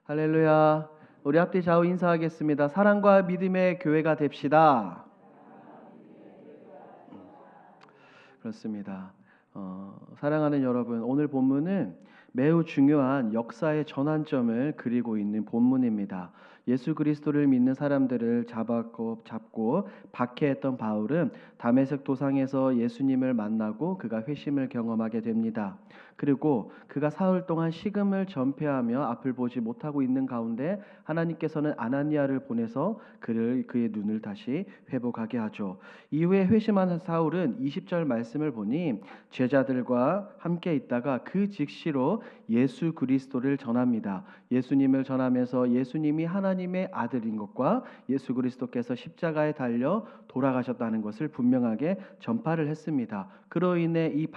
할렐루야. 우리 앞뒤 좌우 인사하겠습니다. 사랑과 믿음의 교회가 됩시다. 그렇습니다. 사랑하는 여러분, 오늘 본문은 매우 중요한 역사의 전환점을 그리고 있는 본문입니다. 예수 그리스도를 믿는 사람들을 잡고 박해했던 바울은 다메섹 도상에서 예수님을 만나고 그가 회심을 경험하게 됩니다. 그리고 그가 사흘 동안 식음을 전폐하며 앞을 보지 못하고 있는 가운데 하나님께서는 아나니아를 보내서 그의 눈을 다시 회복하게 하죠. 이후에 회심한 사울은 20절 말씀을 보니 제자들과 함께 있다가 그 즉시로 예수 그리스도를 전합니다. 예수님을 전하면서 예수님이 하나님의 아들인 것과 예수 그리스도께서 십자가에 달려 돌아가셨다는 것을 분명하게 전파를 했습니다. 그로 인해 이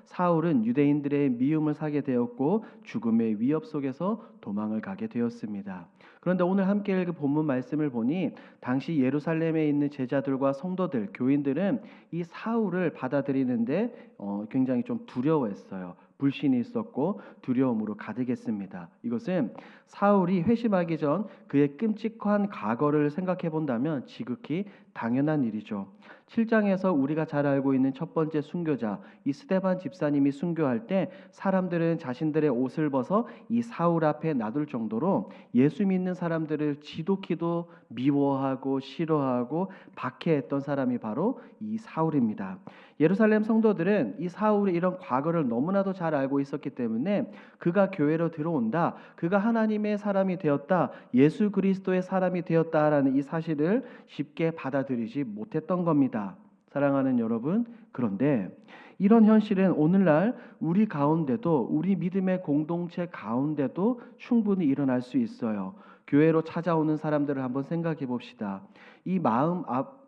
사울은 유대인들의 미움을 사게 되었고 죽음의 위협 속에서 도망을 가게 되었습니다. 그런데 오늘 함께 읽은 본문 말씀을 보니 당시 예루살렘에 있는 제자들과 성도들, 교인들은 이 사울을 받아들이는데 굉장히 좀 두려워했어요. 불신이 있었고 두려움으로 가득했습니다. 이것은 사울이 회심하기 전 그의 끔찍한 과거를 생각해 본다면 지극히 당연한 일이죠. 7장에서 우리가 잘 알고 있는 첫 번째 순교자 이 스데반 집사님이 순교할 때 사람들은 자신들의 옷을 벗어 이 사울 앞에 놔둘 정도로 예수 믿는 사람들을 지독히도 미워하고 싫어하고 박해했던 사람이 바로 이 사울입니다. 예루살렘 성도들은 이 사울의 이런 과거를 너무나도 잘 알고 있었기 때문에 그가 교회로 들어온다, 그가 하나님의 사람이 되었다, 예수 그리스도의 사람이 되었다라는 이 사실을 쉽게 받아들이지 못했던 겁니다. 사랑하는 여러분, 그런데 이런 현실은 오늘날 우리 가운데도, 우리 믿음의 공동체 가운데도 충분히 일어날 수 있어요. 교회로 찾아오는 사람들을 한번 생각해 봅시다. 이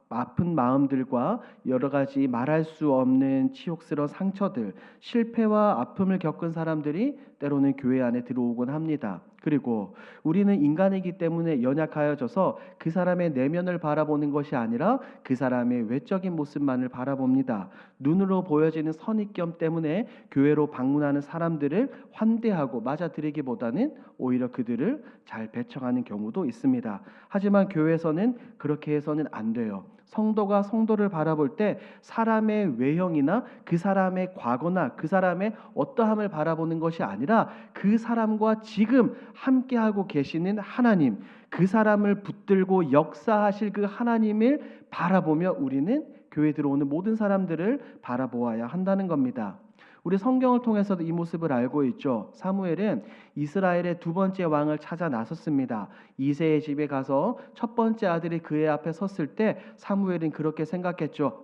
아픈 마음들과 여러 가지 말할 수 없는 치욕스러운 상처들, 실패와 아픔을 겪은 사람들이 때로는 교회 안에 들어오곤 합니다. 그리고 우리는 인간이기 때문에 연약하여져서 그 사람의 내면을 바라보는 것이 아니라 그 사람의 외적인 모습만을 바라봅니다. 눈으로 보여지는 선입견 때문에 교회로 방문하는 사람들을 환대하고 맞아들이기보다는 오히려 그들을 잘 배척하는 경우도 있습니다. 하지만 교회에서는 그렇게 해서는 안 돼요. 성도가 성도를 바라볼 때 사람의 외형이나 그 사람의 과거나 그 사람의 어떠함을 바라보는 것이 아니라 그 사람과 지금 함께하고 계시는 하나님, 그 사람을 붙들고 역사하실 그 하나님을 바라보며 우리는 교회에 들어오는 모든 사람들을 바라보아야 한다는 겁니다. 우리 성경을 통해서도 이 모습을 알고 있죠. 사무엘은 이스라엘의 두 번째 왕을 찾아 나섰습니다. 이새의 집에 가서 첫 번째 아들이 그의 앞에 섰을 때 사무엘은 그렇게 생각했죠.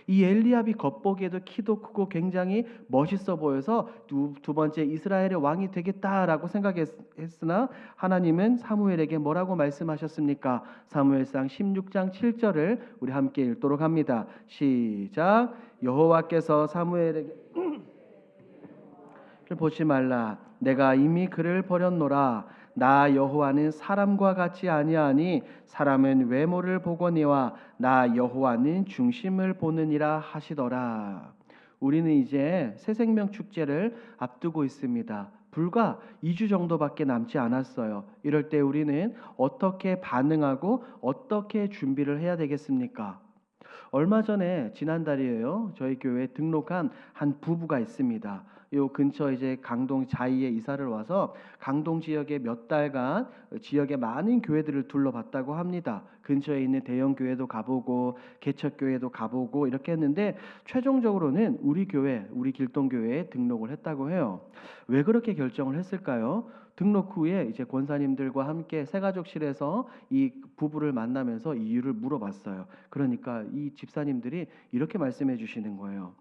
이 엘리압이 겉보기에도 키도 크고 굉장히 멋있어 보여서 두 번째 이스라엘의 왕이 되겠다라고 생각했으나 하나님은 사무엘에게 뭐라고 말씀하셨습니까? 사무엘상 16장 7절을 우리 함께 읽도록 합니다. 시작. 여호와께서 사무엘에게 보지 말라. 내가 이미 그를 버렸노라. 나 여호와는 사람과 같이 아니하니 사람은 외모를 보거니와 나 여호와는 중심을 보느니라 하시더라. 우리는 이제 새생명 축제를 앞두고 있습니다. 불과 2주 정도밖에 남지 않았어요. 이럴 때 우리는 어떻게 반응하고 어떻게 준비를 해야 되겠습니까? 얼마 전에 지난달이에요. 저희 교회에 등록한 한 부부가 있습니다. 요 근처 이제 강동 자이에 이사를 와서 강동 지역에 몇 달간 지역의 많은 교회들을 둘러봤다고 합니다. 근처에 있는 대형 교회도 가보고 개척 교회도 가보고 이렇게 했는데 최종적으로는 우리 교회, 우리 길동교회에 등록을 했다고 해요. 왜 그렇게 결정을 했을까요? 등록 후에 이제 권사님들과 함께 새가족실에서 이 부부를 만나면서 이유를 물어봤어요. 그러니까 이 집사님들이 이렇게 말씀해 주시는 거예요.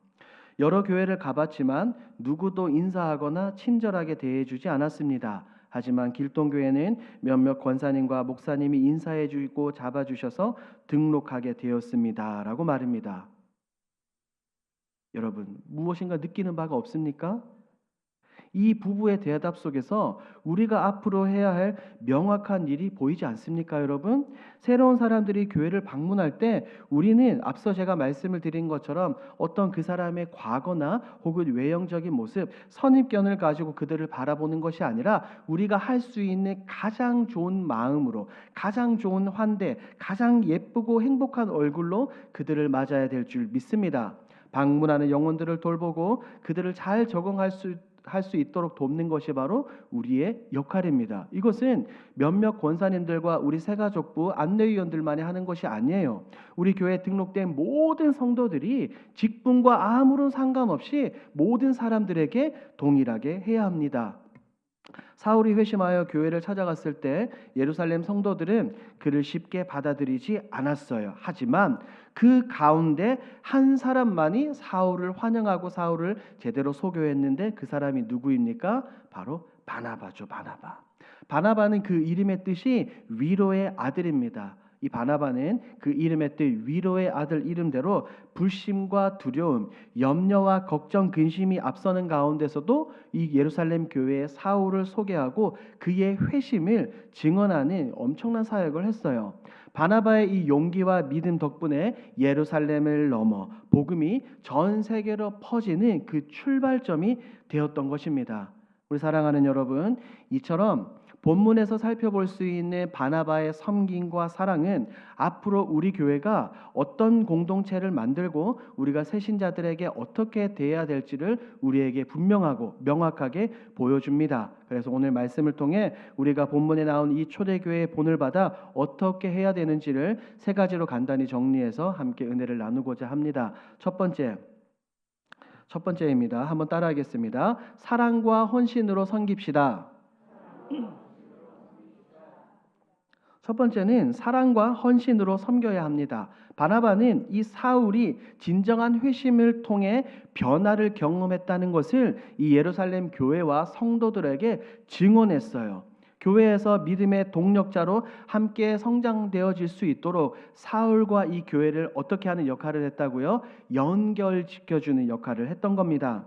여러 교회를 가봤지만 누구도 인사하거나 친절하게 대해주지 않았습니다. 하지만 길동교회는 몇몇 권사님과 목사님이 인사해주고 잡아주셔서 등록하게 되었습니다. 라고 말합니다. 여러분, 무엇인가 느끼는 바가 없습니까? 이 부부의 대답 속에서 우리가 앞으로 해야 할 명확한 일이 보이지 않습니까, 여러분? 새로운 사람들이 교회를 방문할 때 우리는 앞서 제가 말씀을 드린 것처럼 어떤 그 사람의 과거나 혹은 외형적인 모습, 선입견을 가지고 그들을 바라보는 것이 아니라 우리가 할 수 있는 가장 좋은 마음으로, 가장 좋은 환대, 가장 예쁘고 행복한 얼굴로 그들을 맞아야 될 줄 믿습니다. 방문하는 영혼들을 돌보고 그들을 잘 적응할 수 있도록 돕는 것이 바로 우리의 역할입니다. 이것은 몇몇 권사님들과 우리 새가족부 안내위원들만이 하는 것이 아니에요. 우리 교회에 등록된 모든 성도들이 직분과 아무런 상관없이 모든 사람들에게 동일하게 해야 합니다. 사울이 회심하여 교회를 찾아갔을 때 예루살렘 성도들은 그를 쉽게 받아들이지 않았어요. 하지만 그 가운데 한 사람만이 사울을 환영하고 사울을 제대로 소교했는데 그 사람이 누구입니까? 바로 바나바죠. 바나바는 그 이름의 뜻이 위로의 아들입니다. 이 바나바는 그 이름의 뜻 위로의 아들 이름대로 불심과 두려움, 염려와 걱정, 근심이 앞서는 가운데서도 이 예루살렘 교회에 사울을 소개하고 그의 회심을 증언하는 엄청난 사역을 했어요. 바나바의 이 용기와 믿음 덕분에 예루살렘을 넘어 복음이 전 세계로 퍼지는 그 출발점이 되었던 것입니다. 우리 사랑하는 여러분, 이처럼 본문에서 살펴볼 수 있는 바나바의 섬김과 사랑은 앞으로 우리 교회가 어떤 공동체를 만들고 우리가 새신자들에게 어떻게 대해야 될지를 우리에게 분명하고 명확하게 보여줍니다. 그래서 오늘 말씀을 통해 우리가 본문에 나온 이 초대교회의 본을 받아 어떻게 해야 되는지를 세 가지로 간단히 정리해서 함께 은혜를 나누고자 합니다. 첫 번째입니다. 한번 따라하겠습니다. 사랑과 헌신으로 섬깁시다. 첫 번째는 사랑과 헌신으로 섬겨야 합니다. 바나바는 이 사울이 진정한 회심을 통해 변화를 경험했다는 것을 이 예루살렘 교회와 성도들에게 증언했어요. 교회에서 믿음의 동력자로 함께 성장되어질 수 있도록 사울과 이 교회를 어떻게 하는 역할을 했다고요? 연결시켜주는 역할을 했던 겁니다.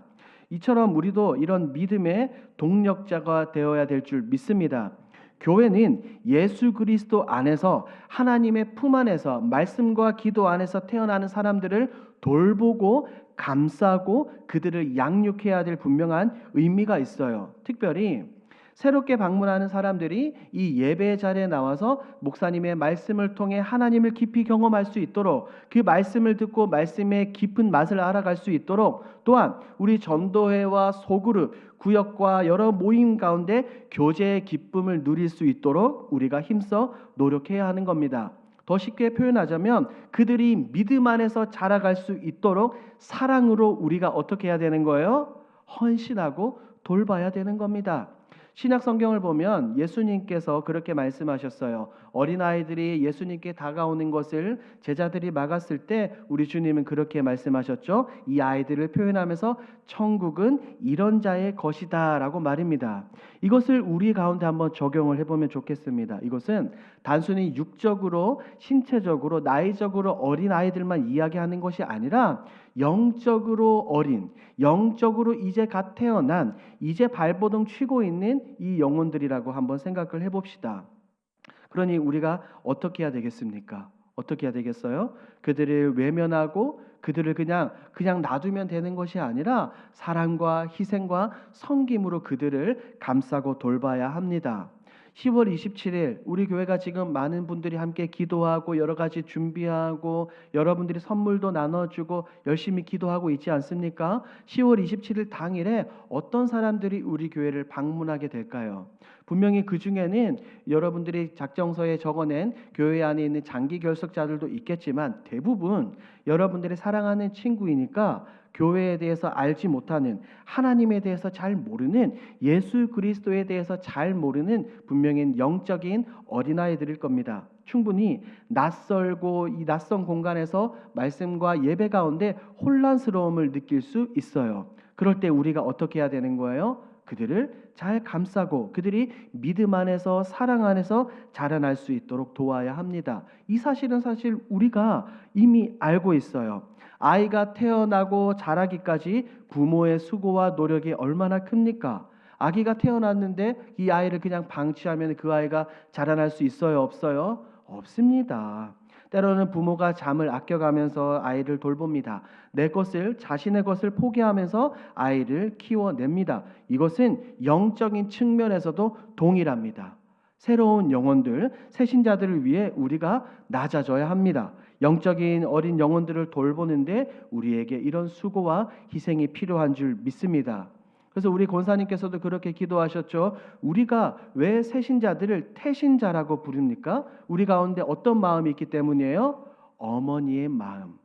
이처럼 우리도 이런 믿음의 동력자가 되어야 될 줄 믿습니다. 교회는 예수 그리스도 안에서 하나님의 품 안에서 말씀과 기도 안에서 태어나는 사람들을 돌보고 감싸고 그들을 양육해야 될 분명한 의미가 있어요. 특별히 새롭게 방문하는 사람들이 이 예배 자리에 나와서 목사님의 말씀을 통해 하나님을 깊이 경험할 수 있도록, 그 말씀을 듣고 말씀의 깊은 맛을 알아갈 수 있도록, 또한 우리 전도회와 소그룹, 구역과 여러 모임 가운데 교제의 기쁨을 누릴 수 있도록 우리가 힘써 노력해야 하는 겁니다. 더 쉽게 표현하자면 그들이 믿음 안에서 자라갈 수 있도록 사랑으로 우리가 어떻게 해야 되는 거예요? 헌신하고 돌봐야 되는 겁니다. 신약 성경을 보면 예수님께서 그렇게 말씀하셨어요. 어린아이들이 예수님께 다가오는 것을 제자들이 막았을 때 우리 주님은 그렇게 말씀하셨죠. 이 아이들을 표현하면서 천국은 이런 자의 것이다 라고 말입니다. 이것을 우리 가운데 한번 적용을 해보면 좋겠습니다. 이것은 단순히 육적으로, 신체적으로, 나이적으로 어린 아이들만 이야기하는 것이 아니라 영적으로 어린, 영적으로 이제 갓 태어난, 이제 발버둥 치고 있는 이 영혼들이라고 한번 생각을 해봅시다. 그러니 우리가 어떻게 해야 되겠습니까? 어떻게 해야 되겠어요? 그들을 외면하고 그들을 그냥 놔두면 되는 것이 아니라 사랑과 희생과 섬김으로 그들을 감싸고 돌봐야 합니다. 10월 27일 우리 교회가 지금 많은 분들이 함께 기도하고 여러 가지 준비하고 여러분들이 선물도 나눠주고 열심히 기도하고 있지 않습니까? 10월 27일 당일에 어떤 사람들이 우리 교회를 방문하게 될까요? 분명히 그 중에는 여러분들이 작정서에 적어낸 교회 안에 있는 장기 결석자들도 있겠지만 대부분 여러분들이 사랑하는 친구이니까 교회에 대해서 알지 못하는, 하나님에 대해서 잘 모르는, 예수 그리스도에 대해서 잘 모르는 분명히 영적인 어린아이들일 겁니다. 충분히 낯설고 이 낯선 공간에서 말씀과 예배 가운데 혼란스러움을 느낄 수 있어요. 그럴 때 우리가 어떻게 해야 되는 거예요? 그들을 잘 감싸고 그들이 믿음 안에서 사랑 안에서 자라날 수 있도록 도와야 합니다. 이 사실은 사실 우리가 이미 알고 있어요. 아이가 태어나고 자라기까지 부모의 수고와 노력이 얼마나 큽니까? 아기가 태어났는데 이 아이를 그냥 방치하면 그 아이가 자라날 수 있어요, 없어요? 없습니다. 때로는 부모가 잠을 아껴가면서 아이를 돌봅니다. 자신의 것을 포기하면서 아이를 키워냅니다. 이것은 영적인 측면에서도 동일합니다. 새로운 영혼들, 새신자들을 위해 우리가 낮아져야 합니다. 영적인 어린 영혼들을 돌보는데 우리에게 이런 수고와 희생이 필요한 줄 믿습니다. 그래서 우리 권사님께서도 그렇게 기도하셨죠. 우리가 왜 새신자들을 태신자라고 부릅니까? 우리 가운데 어떤 마음이 있기 때문이에요? 어머니의 마음.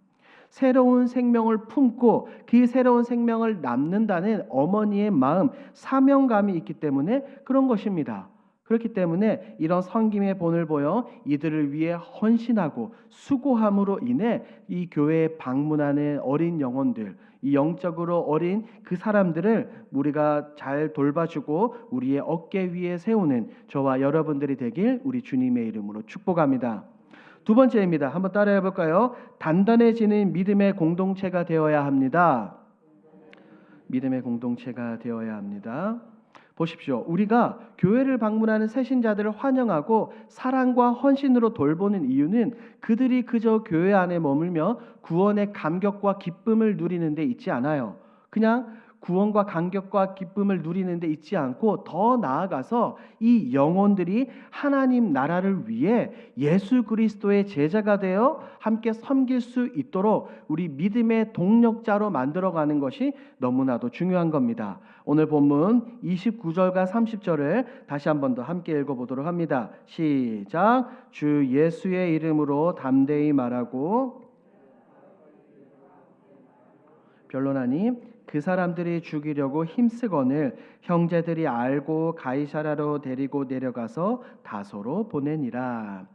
새로운 생명을 품고 그 새로운 생명을 낳는다는 어머니의 마음, 사명감이 있기 때문에 그런 것입니다. 그렇기 때문에 이런 섬김의 본을 보여 이들을 위해 헌신하고 수고함으로 인해 이 교회에 방문하는 어린 영혼들, 이 영적으로 어린 그 사람들을 우리가 잘 돌봐주고 우리의 어깨 위에 세우는 저와 여러분들이 되길 우리 주님의 이름으로 축복합니다. 두 번째입니다. 한번 따라해 볼까요? 단단해지는 믿음의 공동체가 되어야 합니다. 믿음의 공동체가 되어야 합니다. 보십시오. 우리가 교회를 방문하는 새신자들을 환영하고 사랑과 헌신으로 돌보는 이유는 그들이 그저 교회 안에 머물며 구원의 감격과 기쁨을 누리는 데 있지 않아요. 그냥 구원과 감격과 기쁨을 누리는 데 있지 않고 더 나아가서 이 영혼들이 하나님 나라를 위해 예수 그리스도의 제자가 되어 함께 섬길 수 있도록 우리 믿음의 동력자로 만들어가는 것이 너무나도 중요한 겁니다. 오늘 본문 29절과 30절을 다시 한 번 더 함께 읽어보도록 합니다. 시작. 주 예수의 이름으로 담대히 말하고 변론하니 그 사람들이 죽이려고 힘쓰거늘 형제들이 알고 가이사랴로 데리고 내려가서 다소로 보내니라.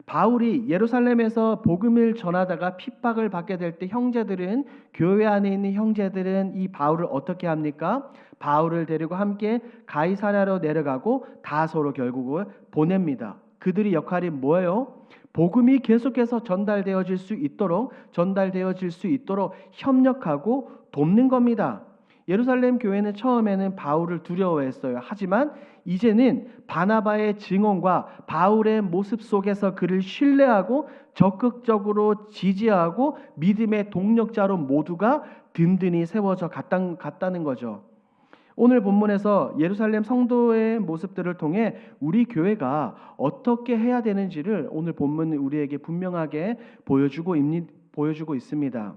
바울이 예루살렘에서 복음을 전하다가 핍박을 받게 될 때 형제들은 교회 안에 있는 형제들은 이 바울을 어떻게 합니까? 바울을 데리고 함께 가이사랴로 내려가고 다소로 결국은 보냅니다. 그들의 역할이 뭐예요? 복음이 계속해서 전달되어질 수 있도록 협력하고 돕는 겁니다. 예루살렘 교회는 처음에는 바울을 두려워했어요. 하지만 이제는 바나바의 증언과 바울의 모습 속에서 그를 신뢰하고 적극적으로 지지하고 믿음의 동력자로 모두가 든든히 세워져 갔다는 거죠. 오늘 본문에서 예루살렘 성도의 모습들을 통해 우리 교회가 어떻게 해야 되는지를 오늘 본문은 우리에게 분명하게 보여주고 있습니다.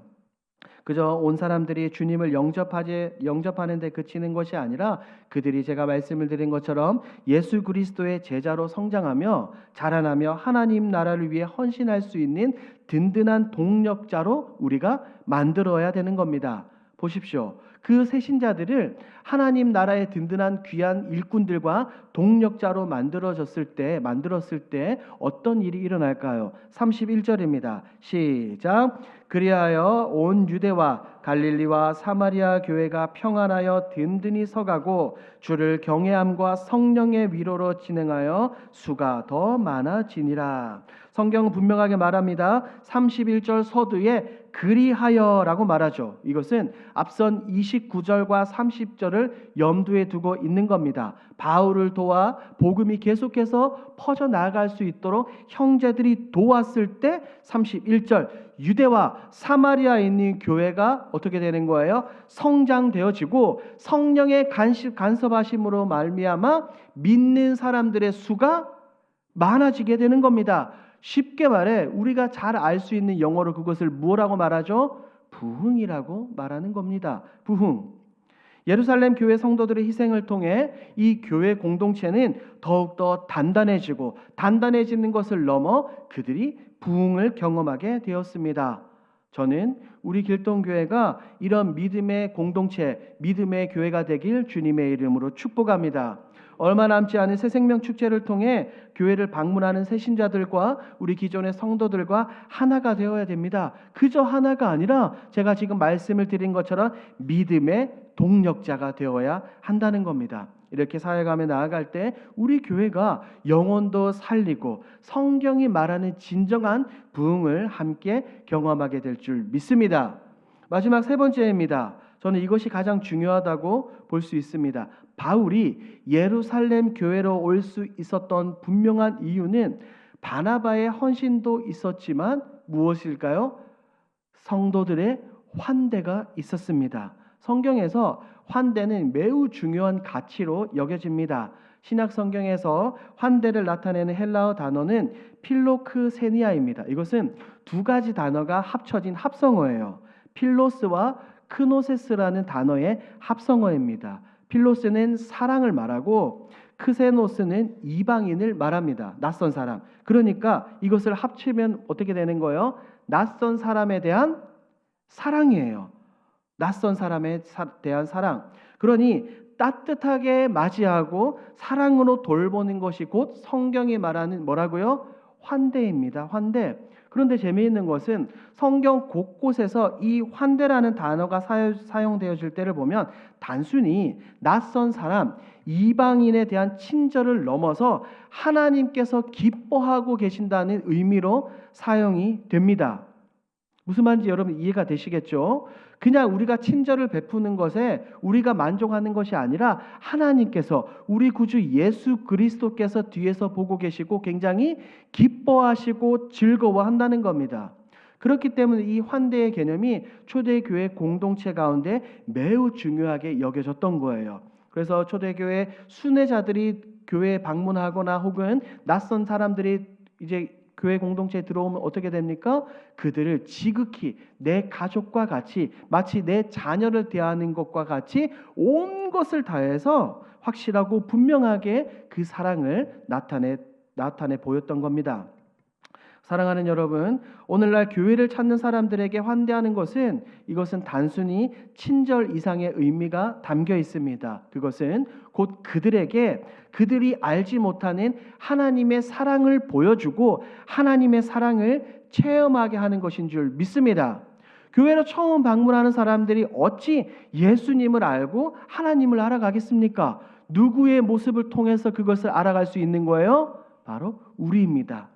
그저 온 사람들이 주님을 영접하는 데 그치는 것이 아니라 그들이 제가 말씀을 드린 것처럼 예수 그리스도의 제자로 성장하며 자라나며 하나님 나라를 위해 헌신할 수 있는 든든한 동력자로 우리가 만들어야 되는 겁니다. 보십시오. 그 새신자들을 하나님 나라의 든든한 귀한 일꾼들과 동력자로 만들었을 때 어떤 일이 일어날까요? 31절입니다. 시작. 그리하여 온 유대와 갈릴리와 사마리아 교회가 평안하여 든든히 서가고 주를 경외함과 성령의 위로로 진행하여 수가 더 많아지니라. 성경은 분명하게 말합니다. 31절 서두에 그리하여라고 말하죠. 이것은 앞선 29절과 30절을 염두에 두고 있는 겁니다. 바울을 도와 복음이 계속해서 퍼져나갈 수 있도록 형제들이 도왔을 때 31절 유대와 사마리아에 있는 교회가 어떻게 되는 거예요? 성장되어지고 성령의 간섭하심으로 말미암아 믿는 사람들의 수가 많아지게 되는 겁니다. 쉽게 말해 우리가 잘 알 수 있는 영어로 그것을 뭐라고 말하죠? 부흥이라고 말하는 겁니다. 부흥. 예루살렘 교회 성도들의 희생을 통해 이 교회 공동체는 더욱더 단단해지는 것을 넘어 그들이 부흥을 경험하게 되었습니다. 저는 우리 길동교회가 이런 믿음의 공동체, 믿음의 교회가 되길 주님의 이름으로 축복합니다. 얼마 남지 않은 새생명 축제를 통해 교회를 방문하는 새신자들과 우리 기존의 성도들과 하나가 되어야 됩니다. 그저 하나가 아니라 제가 지금 말씀을 드린 것처럼 믿음의 동력자가 되어야 한다는 겁니다. 이렇게 사역하며 나아갈 때 우리 교회가 영혼도 살리고 성경이 말하는 진정한 부흥을 함께 경험하게 될 줄 믿습니다. 마지막 세 번째입니다. 저는 이것이 가장 중요하다고 볼 수 있습니다. 바울이 예루살렘 교회로 올 수 있었던 분명한 이유는 바나바의 헌신도 있었지만 무엇일까요? 성도들의 환대가 있었습니다. 성경에서 환대는 매우 중요한 가치로 여겨집니다. 신약 성경에서 환대를 나타내는 헬라어 단어는 필로크세니아입니다. 이것은 두 가지 단어가 합쳐진 합성어예요. 필로스와 크노세스라는 단어의 합성어입니다. 필로스는 사랑을 말하고 크세노스는 이방인을 말합니다. 낯선 사람. 그러니까 이것을 합치면 어떻게 되는 거예요? 낯선 사람에 대한 사랑이에요. 낯선 사람에 대한 사랑. 그러니 따뜻하게 맞이하고 사랑으로 돌보는 것이 곧 성경이 말하는 뭐라고요? 환대입니다. 환대. 그런데 재미있는 것은 성경 곳곳에서 이 환대라는 단어가 사용되어질 때를 보면 단순히 낯선 사람, 이방인에 대한 친절을 넘어서 하나님께서 기뻐하고 계신다는 의미로 사용이 됩니다. 무슨 말인지 여러분 이해가 되시겠죠? 그냥 우리가 친절을 베푸는 것에 우리가 만족하는 것이 아니라 하나님께서 우리 구주 예수 그리스도께서 뒤에서 보고 계시고 굉장히 기뻐하시고 즐거워한다는 겁니다. 그렇기 때문에 이 환대의 개념이 초대교회 공동체 가운데 매우 중요하게 여겨졌던 거예요. 그래서 초대교회 순회자들이 교회에 방문하거나 혹은 낯선 사람들이 이제 교회 공동체에 들어오면 어떻게 됩니까? 그들을 지극히 내 가족과 같이 마치 내 자녀를 대하는 것과 같이 온 것을 다해서 확실하고 분명하게 그 사랑을 나타내 보였던 겁니다. 사랑하는 여러분, 오늘날 교회를 찾는 사람들에게 환대하는 것은 이것은 단순히 친절 이상의 의미가 담겨 있습니다. 그것은 곧 그들에게 그들이 알지 못하는 하나님의 사랑을 보여주고 하나님의 사랑을 체험하게 하는 것인 줄 믿습니다. 교회로 처음 방문하는 사람들이 어찌 예수님을 알고 하나님을 알아가겠습니까? 누구의 모습을 통해서 그것을 알아갈 수 있는 거예요? 바로 우리입니다.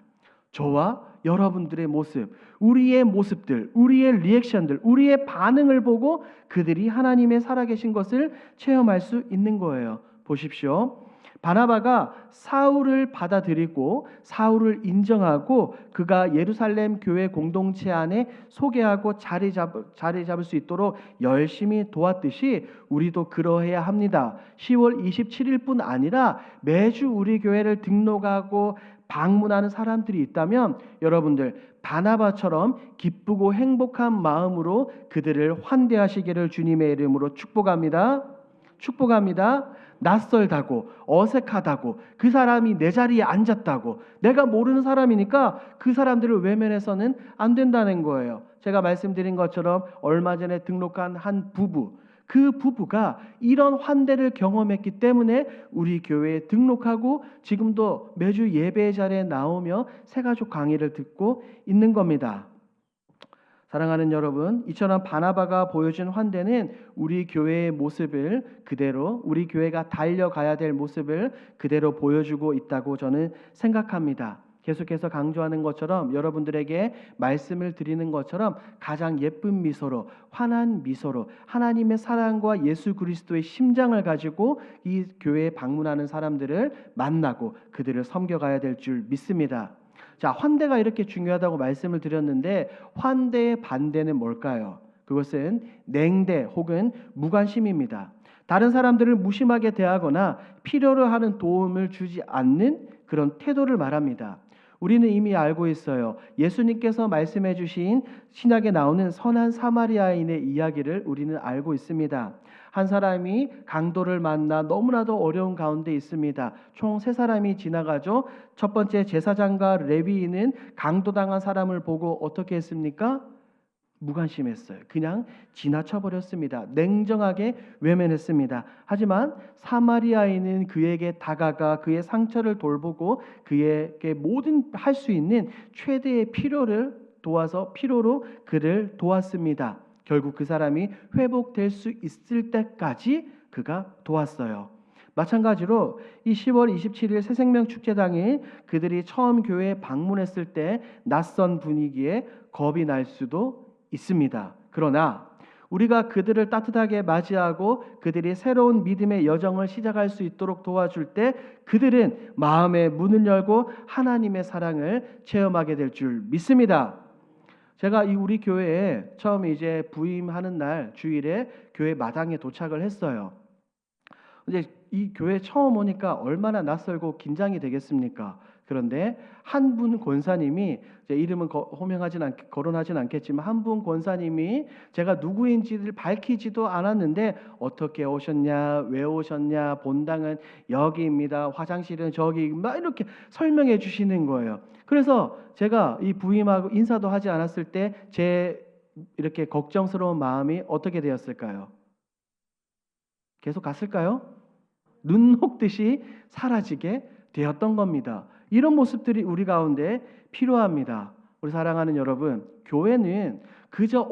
저와 여러분들의 모습, 우리의 모습들, 우리의 리액션들, 우리의 반응을 보고 그들이 하나님의 살아계신 것을 체험할 수 있는 거예요. 보십시오. 바나바가 사울을 받아들이고 사울을 인정하고 그가 예루살렘 교회 공동체 안에 소개하고 자리 잡을 수 있도록 열심히 도왔듯이 우리도 그러해야 합니다. 10월 27일뿐 아니라 매주 우리 교회를 등록하고 방문하는 사람들이 있다면 여러분들 바나바처럼 기쁘고 행복한 마음으로 그들을 환대하시기를 주님의 이름으로 축복합니다. 축복합니다. 낯설다고 어색하다고 그 사람이 내 자리에 앉았다고 내가 모르는 사람이니까 그 사람들을 외면해서는 안 된다는 거예요. 제가 말씀드린 것처럼 얼마 전에 등록한 한 부부, 그 부부가 이런 환대를 경험했기 때문에 우리 교회에 등록하고 지금도 매주 예배 자리에 나오며 새가족 강의를 듣고 있는 겁니다. 사랑하는 여러분, 이처럼 바나바가 보여준 환대는 우리 교회의 모습을 그대로 우리 교회가 달려가야 될 모습을 그대로 보여주고 있다고 저는 생각합니다. 계속해서 강조하는 것처럼 여러분들에게 말씀을 드리는 것처럼 가장 예쁜 미소로 환한 미소로 하나님의 사랑과 예수 그리스도의 심장을 가지고 이 교회에 방문하는 사람들을 만나고 그들을 섬겨가야 될 줄 믿습니다. 자, 환대가 이렇게 중요하다고 말씀을 드렸는데 환대의 반대는 뭘까요? 그것은 냉대 혹은 무관심입니다. 다른 사람들을 무심하게 대하거나 필요로 하는 도움을 주지 않는 그런 태도를 말합니다. 우리는 이미 알고 있어요. 예수님께서 말씀해 주신 신약에 나오는 선한 사마리아인의 이야기를 우리는 알고 있습니다. 한 사람이 강도를 만나 너무나도 어려운 가운데 있습니다. 총 3사람이 지나가죠. 첫 번째 제사장과 레위인은 강도당한 사람을 보고 어떻게 했습니까? 무관심했어요. 그냥 지나쳐버렸습니다. 냉정하게 외면했습니다. 하지만 사마리아인은 그에게 다가가 그의 상처를 돌보고 그에게 모든 할 수 있는 최대의 필요로 그를 도왔습니다. 결국 그 사람이 회복될 수 있을 때까지 그가 도왔어요. 마찬가지로 이 10월 27일 새생명 축제 당일 그들이 처음 교회에 방문했을 때 낯선 분위기에 겁이 날 수도 있습니다. 그러나 우리가 그들을 따뜻하게 맞이하고 그들이 새로운 믿음의 여정을 시작할 수 있도록 도와줄 때 그들은 마음의 문을 열고 하나님의 사랑을 체험하게 될 줄 믿습니다. 제가 우리 교회에 처음 이제 부임하는 날 주일에 교회 마당에 도착을 했어요. 근데 이 교회 처음 오니까 얼마나 낯설고 긴장이 되겠습니까? 그런데 한 분 권사님이, 제 이름은 거론하진 않겠지만 한 분 권사님이 제가 누구인지를 밝히지도 않았는데 어떻게 오셨냐, 왜 오셨냐, 본당은 여기입니다, 화장실은 저기, 막 이렇게 설명해 주시는 거예요. 그래서 제가 이 부임하고 인사도 하지 않았을 때 제 이렇게 걱정스러운 마음이 어떻게 되었을까요? 계속 갔을까요? 눈 녹듯이 사라지게 되었던 겁니다. 이런 모습들이 우리 가운데 필요합니다. 우리 사랑하는 여러분, 교회는 그저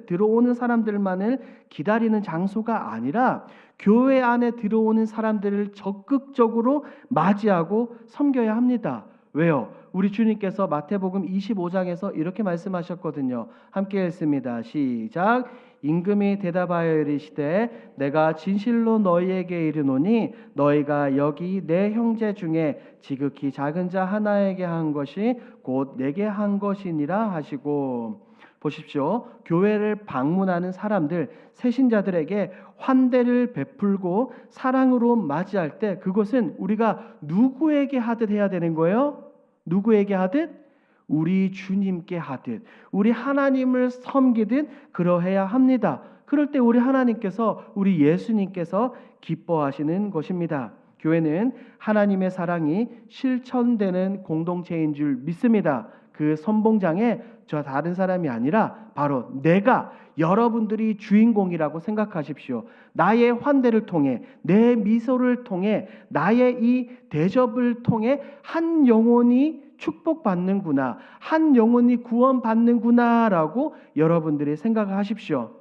들어오는 사람들만을 기다리는 장소가 아니라 교회 안에 들어오는 사람들을 적극적으로 맞이하고 섬겨야 합니다. 왜요? 우리 주님께서 마태복음 25장에서 이렇게 말씀하셨거든요. 함께 읽습니다. 시작. 임금이 대답하여 이르시되 내가 진실로 너희에게 이르노니 너희가 여기 내 형제 중에 지극히 작은 자 하나에게 한 것이 곧 내게 한 것이니라 하시고, 보십시오. 교회를 방문하는 사람들, 새신자들에게 환대를 베풀고 사랑으로 맞이할 때 그것은 우리가 누구에게 하듯 해야 되는 거예요? 누구에게 하듯? 우리 주님께 하듯, 우리 하나님을 섬기듯 그러해야 합니다. 그럴 때 우리 하나님께서, 우리 예수님께서 기뻐하시는 것입니다. 교회는 하나님의 사랑이 실천되는 공동체인 줄 믿습니다. 그 선봉장에 저 다른 사람이 아니라 바로 내가, 여러분들이 주인공이라고 생각하십시오. 나의 환대를 통해, 내 미소를 통해, 나의 이 대접을 통해 한 영혼이 축복받는구나, 한 영혼이 구원받는구나라고 여러분들이 생각하십시오.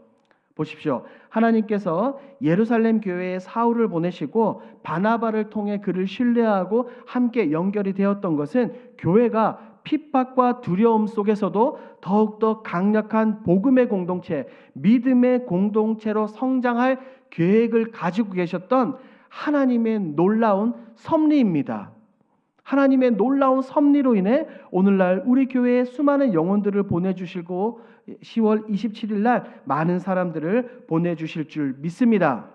보십시오. 하나님께서 예루살렘 교회에 사울을 보내시고 바나바를 통해 그를 신뢰하고 함께 연결이 되었던 것은 교회가 핍박과 두려움 속에서도 더욱더 강력한 복음의 공동체, 믿음의 공동체로 성장할 계획을 가지고 계셨던 하나님의 놀라운 섭리입니다. 하나님의 놀라운 섭리로 인해 오늘날 우리 교회에 수많은 영혼들을 보내주시고 10월 27일 날 많은 사람들을 보내주실 줄 믿습니다.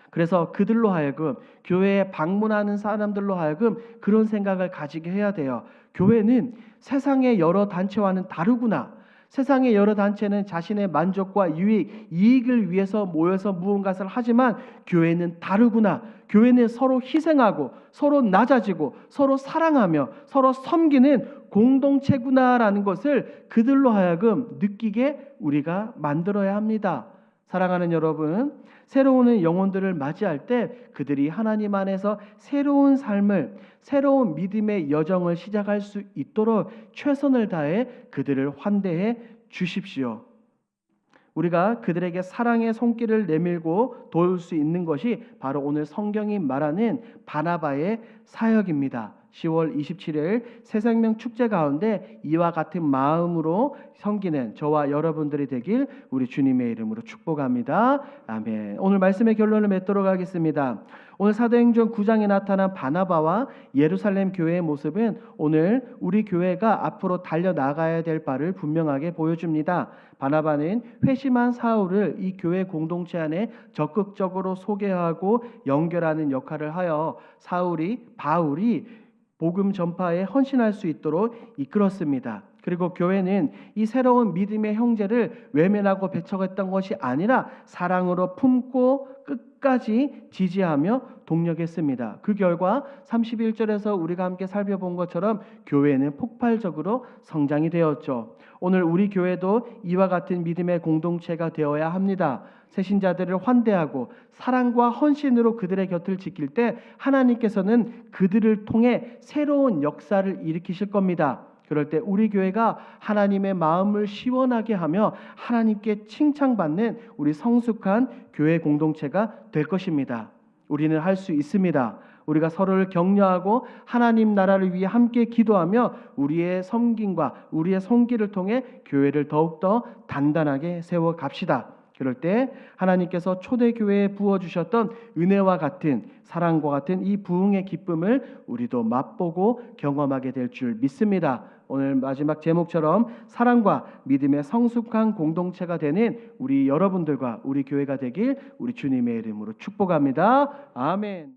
그래서 그들로 하여금, 교회에 방문하는 사람들로 하여금 그런 생각을 가지게 해야 돼요. 교회는 세상의 여러 단체와는 다르구나. 세상의 여러 단체는 자신의 만족과 이익을 위해서 모여서 무언가를 하지만 교회는 다르구나. 교회는 서로 희생하고 서로 낮아지고 서로 사랑하며 서로 섬기는 공동체구나라는 것을 그들로 하여금 느끼게 우리가 만들어야 합니다. 사랑하는 여러분, 새로운 영혼들을 맞이할 때 그들이 하나님 안에서 새로운 삶을, 새로운 믿음의 여정을 시작할 수 있도록 최선을 다해 그들을 환대해 주십시오. 우리가 그들에게 사랑의 손길을 내밀고 도울 수 있는 것이 바로 오늘 성경이 말하는 바나바의 사역입니다. 10월 27일 새생명 축제 가운데 이와 같은 마음으로 섬기는 저와 여러분들이 되길 우리 주님의 이름으로 축복합니다. 아멘. 오늘 말씀의 결론을 맺도록 하겠습니다. 오늘 사도행전 9장에 나타난 바나바와 예루살렘 교회의 모습은 오늘 우리 교회가 앞으로 달려나가야 될 바를 분명하게 보여줍니다. 바나바는 회심한 사울을 이 교회 공동체 안에 적극적으로 소개하고 연결하는 역할을 하여 바울이 복음 전파에 헌신할 수 있도록 이끌었습니다. 그리고 교회는 이 새로운 믿음의 형제를 외면하고 배척했던 것이 아니라 사랑으로 품고 끝까지 지지하며 동력했습니다. 그 결과 31절에서 우리가 함께 살펴본 것처럼 교회는 폭발적으로 성장이 되었죠. 오늘 우리 교회도 이와 같은 믿음의 공동체가 되어야 합니다. 새신자들을 환대하고 사랑과 헌신으로 그들의 곁을 지킬 때 하나님께서는 그들을 통해 새로운 역사를 일으키실 겁니다. 그럴 때 우리 교회가 하나님의 마음을 시원하게 하며 하나님께 칭찬받는 우리 성숙한 교회 공동체가 될 것입니다. 우리는 할 수 있습니다. 우리가 서로를 격려하고 하나님 나라를 위해 함께 기도하며 우리의 섬김과 우리의 손길을 통해 교회를 더욱더 단단하게 세워 갑시다. 그럴 때 하나님께서 초대교회에 부어주셨던 은혜와 같은 사랑과 같은 이 부흥의 기쁨을 우리도 맛보고 경험하게 될 줄 믿습니다. 오늘 마지막 제목처럼 사랑과 믿음의 성숙한 공동체가 되는 우리 여러분들과 우리 교회가 되길 우리 주님의 이름으로 축복합니다. 아멘.